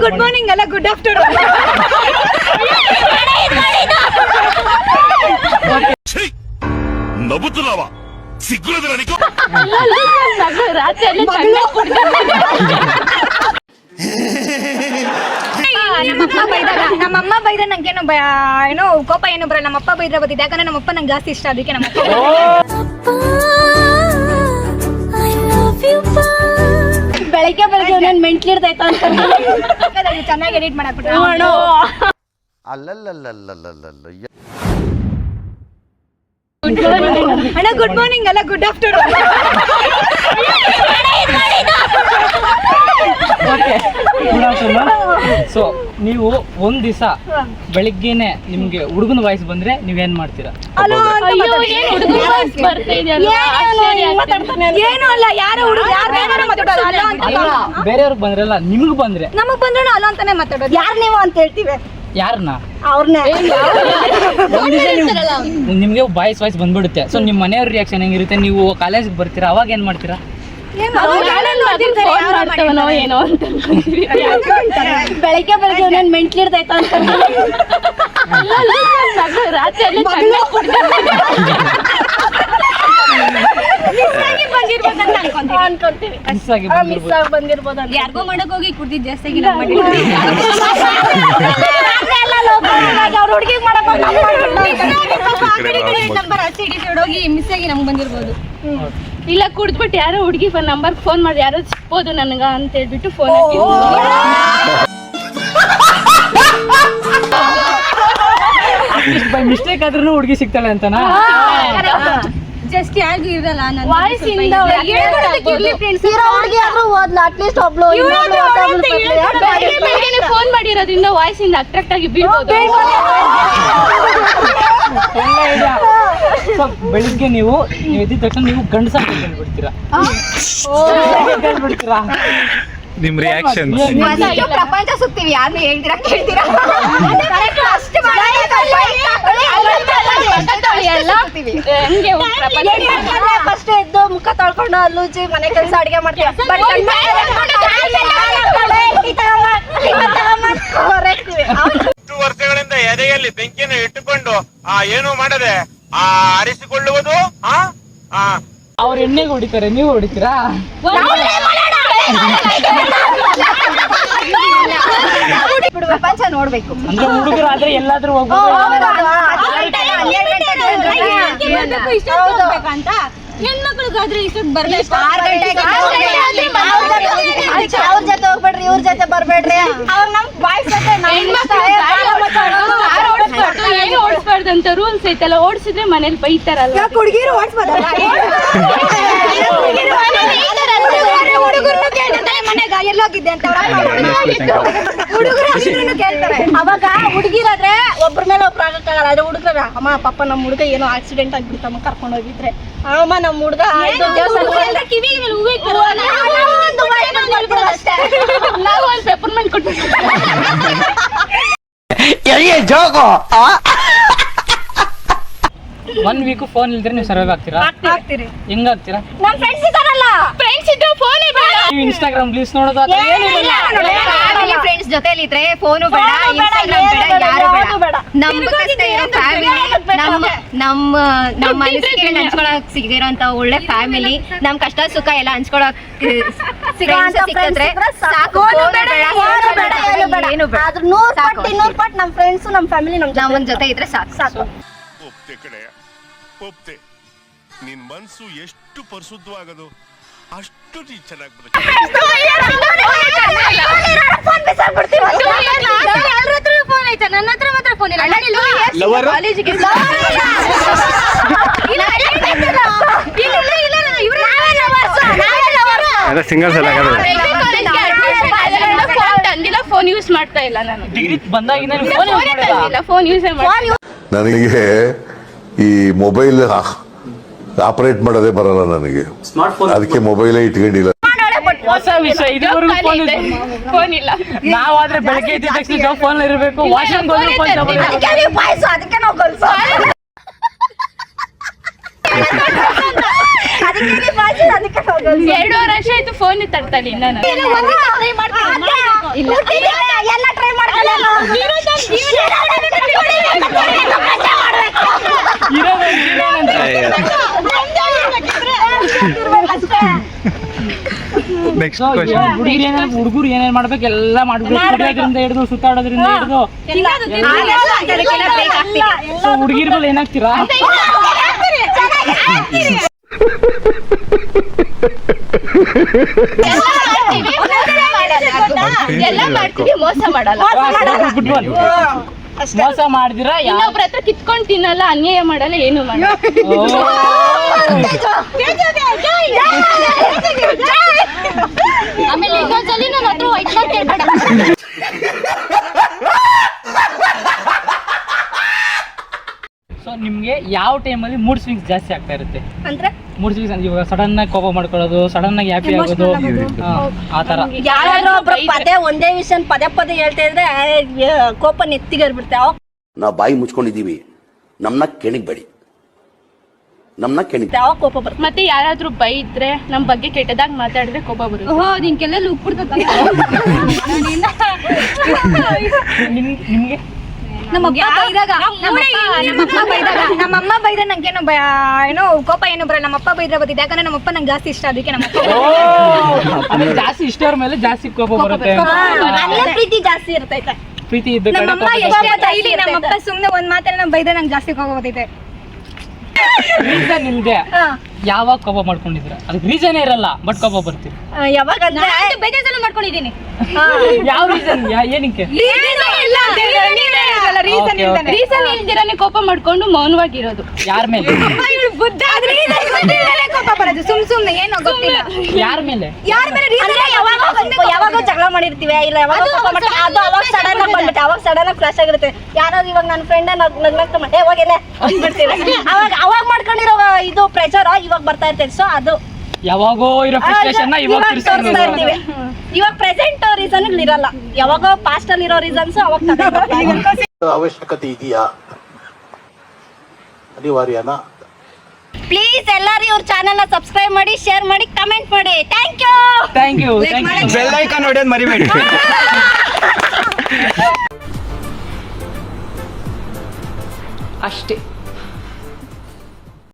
Good morning ಅಲ್ಲ good afternoon. ನಗುತ್ತಲವ ಸಿಗ್ಗುತ್ತದೆ ನನಗೆ. ರಾತ್ರಿ ನಮ್ಮಮ್ಮ ಬೈದ್ರೆ ನಂಗೇನು ಏನೋ ಕೋಪ ಏನು ಬರಲ್ಲ. ನಮ್ಮಪ್ಪ ಬೈದ್ರೆ ಬತ್ತಿದ್ದೆ, ಯಾಕಂದ್ರೆ ನಮ್ಮಪ್ಪ ನಂಗೆ ಜಾಸ್ತಿ ಇಷ್ಟ, ಅದಕ್ಕೆ ನಮ್ಮಪ್ಪ. ಬೆಳಗ್ಗೆ ಬೆಳಗ್ಗೆ ನಾನು ಮೆಂಟ್ಲಿ ಇಡ್ದೈತ ಅಂತ ಚೆನ್ನಾಗಿ ಎಡಿಟ್ ಮಾಡಾಕ್ಬಿಟ್ರೆ ಅಣ್ಣ ಗುಡ್ ಮಾರ್ನಿಂಗ್ ಅಲ್ಲ ಗುಡ್ ಆಫ್ಟರ್ನೂನ್. ಸೊ ನೀವು ಒಂದ್ ದಿವಸ ಬೆಳಿಗ್ಗೆನೆ ನಿಮ್ಗೆ ಹುಡುಗನ ವಾಯ್ಸ್ ಬಂದ್ರೆ ನೀವೇನ್ ಮಾಡ್ತೀರಾ? ಏನು ಅಲ್ಲ, ಯಾರು ಹುಡುಗ ಬೇರೆಯವ್ರಿಗೆ ಬಂದ್ರಲ್ಲ, ನಿಮ್ಗೆ ಬಂದ್ರೆ ನಮಗ್ ಬಂದ್ರು ಅಲ್ಲ ಅಂತಾನೆ ಮಾತಾಡೋದು. ಯಾರು ನೀವು ಅಂತ ಹೇಳ್ತೀವಿ, ಯಾರನ್ನ? ಅವ್ರನ್ನ. ನಿಮ್ಗೆ ವಾಯ್ಸ್ ಬಂದ್ಬಿಡುತ್ತೆ. ಸೊ ನಿಮ್ ಮನೆಯವ್ರ ರಿಯಾಕ್ಷನ್ ಹೆಂಗಿರುತ್ತೆ? ನೀವು ಕಾಲೇಜ್ ಬರ್ತೀರಾ, ಅವಾಗ ಏನ್ ಮಾಡ್ತೀರಾ? ಏನೋ ಅಂತ ಬೆಳಗ್ಗೆ ಬೆಳಗ್ಗೆ ನಾನು ಮೆಂಟ್ಲಿ ಇಡ್ದೈತ ಅಂತ ರಾತ್ರಿ ಬಂದಿರ್ಬೋದು. ಯಾರಿಗೋ ಮಾಡಕ್ ಹೋಗಿ ಕುಡ್ದಿದ್ ಜಾಸ್ತಿ ಹೋಗಿ ಮಿಸ್ ಆಗಿ ನಮ್ಗೆ ಬಂದಿರ್ಬೋದು. ಇಲ್ಲ, ಕುಡ್ದ್ಬಿಟ್ಟು ಯಾರೋ ಹುಡುಗಿ ನಂಬರ್ ಫೋನ್ ಮಾಡಿ ಯಾರೋ ಸಿಗ್ಬೋದು ನನಗ ಅಂತ ಹೇಳ್ಬಿಟ್ಟು ಫೋನ್ ಬೈ ಮಿಸ್ಟೇಕ್ ಆದ್ರೂ ಹುಡುಗಿ ಸಿಗ್ತಾಳೆ ಅಂತನಾ? ಜಸ್ಟ್ ಯಾರಿಗೂ ಇರಲ್ಲ. ವಾಯ್ಸ್ ಇಂದ ಫೋನ್ ಮಾಡಿರೋದ್ರಿಂದ ವಾಯ್ಸ್ ಇಂದ ಅಟ್ರಾಕ್ಟ್ ಆಗಿ ಬೀಳ್ಬೋದು. ಬೆಳಿಗ್ಗೆ ನೀವು ಎದ್ದಿದ ತಕ್ಷಣ ನೀವು ಗಂಡಸ ಹೇಳ್ಬಿಡ್ತೀರಾ? ನಿಮ್ ರಿಯಾಕ್ಷನ್ ಪ್ರಪಂಚ ಸುತ್ತೀವಿ, ಯಾರು ಹೇಳ್ತೀರಾ ಕೇಳ್ತೀರಾ? ಫಸ್ಟ್ ಎದ್ದು ಮುಖ ತೊಳ್ಕೊಂಡು ಅಲ್ಲೂಚಿ ಮನೆ ಕೆಲಸ ಅಡಿಗೆ ಮಾಡ್ತೀವಿ. ವರ್ಷಗಳಿಂದ ಎದೆಯಲ್ಲಿ ಬೆಂಕಿಯನ್ನು ಇಟ್ಟುಕೊಂಡು ಏನು ಮಾಡದೆ ಆರಿಸಿಕೊಳ್ಳುವುದು. ಅವ್ರ ಎಣ್ಣೆಗೆ ಹೊಡಿತಾರೆ, ನೀವು ಹೊಡಿತೀರಾ? ಪ್ರಪಂಚ ನೋಡ್ಬೇಕು ಅಂದ್ರೆ ಹುಡುಗರಾದ್ರೆ ಎಲ್ಲಾದ್ರೂ ಹೋಗ್ಬೋದು. ಅಂತ ಹೆಣ್ಮಕ್ಳಿಗಾದ್ರೆ ಇಷ್ಟೊತ್ತು ಬರ್ಬೇಕು. ಅವ್ರ ಜೊತೆ ಹೋಗ್ಬೇಡ್ರಿ, ಇವ್ರ ಜೊತೆ ಬರ್ಬೇಡ್ರಿ. ಅವ್ರು ನಮ್ ಬಾಯ್ಸ್ ಜೊತೆ ಏನು ಓಡಿಸ್ಬಾರ್ದು ಅಂತ ರೂಲ್ಸ್ ಐತಲ್ಲ, ಓಡಿಸಿದ್ರೆ ಮನೇಲಿ ಬೈತಾರಲ್ಲ. ಹುಡುಗಿರು ಓಡಿಸ್ಬೋದಲ್ಲ, ಹುಡುಗರು ಕೇಳ್ತಾರೆ ಮನೆಗ ಎಲ್ಲೋಗಿದ್ದೆ ಅಂತ. ಹುಡುಗರು ಕೇಳ್ತಾರೆ. ಅವಾಗ ಹುಡುಗಿರಾದ್ರೆ ಒಬ್ರ ಮೇಲೆ ಒಬ್ರು ಆಗಕ್ಕಾಗಲ್ಲ. ಅದೇ ಹುಡುಗ್ರ ಅಮ್ಮ ಪಾಪ ನಮ್ಮ ಹುಡುಗ ಏನೋ ಆಕ್ಸಿಡೆಂಟ್ ಆಗ್ಬಿಡ್ತಮ್ಮ ಕರ್ಕೊಂಡು ಹೋಗಿದ್ರೆ, ಅಮ್ಮ ನಮ್ಮ ಹುಡುಗ ಕಿವಿಗೆ ನಾವು ಒಂದು ಪೆಪರ್ಮೆಂಟ್ ಕೊಟ್ಬಿಟ್ಟು ಒನ್ ವೀಕ್ ಫೋನ್ ಇಲ್ದ್ರೆ ನೀವು ಸರ್ವೈವ್ ಆಗ್ತೀರಾ? ಆಗ್ತೀರಿ. ಹೆಂಗಾಗ್ತೀರಾ? ನಮ್ ಫ್ರೆಂಡ್ಸ್ ಇದಾರಲ್ಲ, ಫ್ರೆಂಡ್ಸ್ ಇದ್ರೆ ಫೋನ್ ನೀವು ಇನ್ಸ್ಟಾಗ್ರಾಮ್ ರೀಲ್ಸ್ ನೋಡೋದು ಫ್ರೆಂಡ್ಸ್ ಜೊತೆಲಿ ಇದ್ರೆ ಫೋನು ಬೇಡ, ಇನ್ಸ್ಟಾಗ್ರಾಮ್ ಬೇಡ, ಯಾರು ಬೇಡ. ನಮ್ಗಷ್ಟೇ ಇರೋ ಫ್ಯಾಮಿಲಿ, ನಮ್ಮ ಅನಿಸಿಕೆಗಳನ್ನ ಹಂಚ್ಕೊಳಕ್ ಸಿಗದಿರೋಂತ ಒಳ್ಳೆ ಫ್ಯಾಮಿಲಿ, ನಮ್ ಕಷ್ಟ ಸುಖ ಎಲ್ಲ ಹಂಚ್ಕೊಳಕ್ ಸಿಕ್ಕಿದ್ರೆ ಸಾಕು. ಏನು ಬೇಡ, 100 ಪಟ್ಟು ನಮ್ಮ ಫ್ರೆಂಡ್ಸ್ ನಮ್ಮ ಫ್ಯಾಮಿಲಿ ನಮ್ಮ ಜೊತೆ ಇದ್ರೆ ಸಾಕು. ಒಪ್ತೆ ಕಡೆ ಒಪ್ತೆ. ನಿನ್ ಮನ್ಸು ಎಷ್ಟು ಪರಿಶುದ್ಧವಾಗದು ಅಷ್ಟು ನೀ ಚೆನ್ನಾಗಿ ಬರುತ್ತೆ. ಫೋನ್ ಐತೆ, ನನ್ನ ಹತ್ರ ಮಾತ್ರ ಫೋನ್ ಇಲ್ಲ. ಸಿಂಗಲ್ಸ್ ಎಲ್ಲ ಫೋನ್ ಯೂಸ್ ಮಾಡ್ತಾ ಇಲ್ಲ ನಾನು. ಡಿಗ್ರಿ ಬಂದಾಗಿಂದ ಫೋನ್ ಯೂಸ್ ಮಾಡಿ ನನಗೆ ಈ ಮೊಬೈಲ್ ಆಪರೇಟ್ ಮಾಡೋದೇ ಬರಲ್ಲ ನನಗೆ, ಅದಕ್ಕೆ ಮೊಬೈಲೇ ಇಟ್ಕೊಂಡಿಲ್ಲ. ಹೊಸ ವಿಷಯ, ಇದುವರೆಗೂ ಫೋನ್ ಇಲ್ಲ. ನಾವಾದ್ರೆ ಬೆಳಗ್ಗೆ ಎದ್ದ ತಕ್ಷಣ ಫೋನ್ ಇರಬೇಕು. ವಾಶ್ರೂಮ್ ಹೋದ್ರೆ ಫೋನ್ ಅದಕ್ಕೆ ನಾವು ಕಲ್ಸೋ 2 ವರ್ಷ ಆಯ್ತು ಫೋನ್ ತರ್ತಾನೆ. Next question. ಹುಡುಗರು ಏನೇನ್ ಮಾಡ್ಬೇಕು ಎಲ್ಲ ಮಾಡ್ಬೇಕು, ಕುಡಿಯೋದ್ರಿಂದ ಹಿಡಿದು ಸುತ್ತಾಡೋದ್ರಿಂದ ಹಿಡಿದು. ಸೊ ಹುಡುಗಿರ್ಗಳು ಏನಾಗ್ತೀರಾ? ಎಲ್ಲ ಮಾಡ್ತೀವಿ, ಮೋಸ ಮಾಡಲ್ಲ. Good one. ಮೋಸ ಮಾಡಿದಿರಾ? ಇನ್ನೊಬ್ರ ಹತ್ರ ಕಿತ್ಕೊಂಡ್ ತಿನ್ನಲ್ಲ, ಅನ್ಯಾಯ ಮಾಡಲ್ಲ, ಏನು ಮಾಡಲ್ಲ. ಆಮೇಲೆ ಇನ್ನೊಂದ್ಸಲಿ ನನ್ನ ಹತ್ರ ವೈಟ್ ಮಾರ್ಕ್ ಕೇಳ್ಬೇಡ. ಸೊ ನಿಮ್ಗೆ ಯಾವ ಟೈಮಲ್ಲಿ ಮೂಡ್ ಸ್ವಿಂಗ್ಸ್ ಜಾಸ್ತಿ ಆಗ್ತಾ ಇರುತ್ತೆ? ಅಂದ್ರೆ ಮೂಡ್ ಸ್ವಿಂಗ್ಸ್ ಅಂದ್ರೆ ಇವಾಗ ಸಡನ್ ಆಗಿ ಕೋಪ ಮಾಡ್ಕೊಳ್ಳೋದು, ಸಡನ್ ಆಗಿ ಹ್ಯಾಪಿ ಆಗೋದು, ಆ ತರ. ಯಾರಾದ್ರೂ ಒಬ್ರು ಒಂದೇ ವಿಷಯ ಪದೇ ಪದೇ ಹೇಳ್ತಾ ಇದ್ರೆ ಕೋಪ ನೆತ್ತಿಗೇರ್ಬಿಡ್ತೆ. ನಾವು ಬಾಯಿ ಮುಚ್ಕೊಂಡಿದೀವಿ, ನಮ್ನ ಕೆಣಿಗ್ಬೇಡಿ, ನಮ್ನ ಕೆಣಿ. ಯಾವಾಗ ಕೋಪ ಬರುತ್ತೆ? ಮತ್ತೆ ಯಾರಾದ್ರೂ ಬೈದ್ರೆ ನಮ್ ಬಗ್ಗೆ ಕೆಟ್ಟದಾಗ ಮಾತಾಡಿದ್ರೆ ಕೋಪ ಬರುತ್ತೆ. ನಿನ್ಗೆಲ್ಲ ಉಪ್ಪಿಡ್ತದೆ. ನಿಮ್ಗೆ ನಮ್ಮಮ್ಮ ಬೈದ್ರೆ ನಂಗೇನು ಏನೋ ಕೋಪ ಏನು ಬರಲ್ಲ. ನಮ್ಮಪ್ಪ ಬೈದ್ರೆ ಬರ್ತದೆ, ಯಾಕಂದ್ರೆ ನಮ್ಮಪ್ಪ ನಂಗೆ ಜಾಸ್ತಿ ಇಷ್ಟ, ಅದಕ್ಕೆ ನಮ್ಮಪ್ಪ ಜಾಸ್ತಿ ಇಷ್ಟ ಅವ್ರ ಮೇಲೆ ಜಾಸ್ತಿ ಕೋಪ ಬರುತ್ತೆ. ಪ್ರೀತಿ ಜಾಸ್ತಿ ಇರ್ತೈತೆ. ಪ್ರೀತಿ ಇದ್ದ ಕಡೆ ನಮ್ಮಪ್ಪ ಸುಮ್ನೆ ಒಂದ್ ಮಾತನ್ನ ನಮ್ ಬೈದ್ರೆ ನಂಗೆ ಜಾಸ್ತಿ ಕೋಪ ಬರ್ತೈತೆ. ರೀಸನ್ ಇಲ್ದೆ ಯಾವಾಗ ಕೋಪ ಮಾಡ್ಕೊಂಡಿದ್ರ? ಅದಕ್ಕೆ ರೀಸನ್ ಇರಲ್ಲ, ಬಟ್ ಕೋಪ ಬರ್ತೀರಿ. ಯಾವಾಗ ಬೇಜಾರು ಮಾಡ್ಕೊಂಡಿದೀನಿ. ಯಾವ ರೀಸನ್? ಏನಕ್ಕೆ? ರೀಸನ್ ಇಲ್ದಿರಾನೆ ಕೋಪ ಮಾಡ್ಕೊಂಡು ಮೌನವಾಗಿರೋದು. ಯಾರ ಮೇಲೆ? ಕೋಪ ಬರೋದು ಸುಮ್ನೆ ಏನೋ ಗೊತ್ತಿಲ್ಲ ಯಾರ ಮೇಲೆ? ಯಾವಾಗ ಜಗಳ ಮಾಡಿರ್ತೀವಿ, ಇಲ್ಲ ಯಾವಾಗ ಕೋಪ ಮಾಡ್ತೀವಿ, ಅದು ಅವಾಗ ಸಡನ್ ಆಗಿ ಬಂದ್ಬಿಟ್ಟು ಅವಾಗ ಸಡನ್ ಆಗಿ ಫ್ಲಾಶ್ ಆಗಿರುತ್ತೆ. ಯಾರಾದ್ರು ಇವಾಗ ನನ್ನ ಫ್ರೆಂಡ್ ನಗ್ನಗ್ತಾ ಮತ್ತೆ ಹೋಗಿಲ್ಲ ಅಂದ್ಬಿಡ್ತೀವಿ. ಅವಾಗ ಮಾಡ್ಕೊಂಡಿರೋ ಇದು ಪ್ರೆಷರ್ ಇವಾಗ ಬರ್ತಾ ಇರ್ತೈತೆ. ಸೊ ಅದು ಯಾವಾಗೋ ಇರೋ ಫ್ರಸ್ಟ್ರೇಷನ್ ಇವಾಗ ತೋರಿಸ್ತಾ ಇರ್ತೀವಿ. ಇವಾಗ ಪ್ರೆಸೆಂಟ್ ರೀಸನ್ ಇರಲ್ಲ, ಯಾವಾಗೋ ಪಾಸ್ಟ್ ಅಲ್ಲಿ ಇರೋ ರೀಸನ್ಸ್ ಅವಾಗ ಅವಶ್ಯಕತೆ ಇದೆಯಾ, ಅನಿವಾರ್ಯನಾ? ಪ್ಲೀಸ್ ಎಲ್ಲರೂ ಇವ್ರ ಚಾನೆಲ್ ನ ಸಬ್ಸ್ಕ್ರೈಬ್ ಮಾಡಿ, ಶೇರ್ ಮಾಡಿ, ಕಮೆಂಟ್ ಮಾಡಿ. Thank you. ಬೆಲ್ ಐಕಾನ್ ಹೊಡೆಯೋದು ಮರಿಬೇಡಿ. ಅಷ್ಟೇ.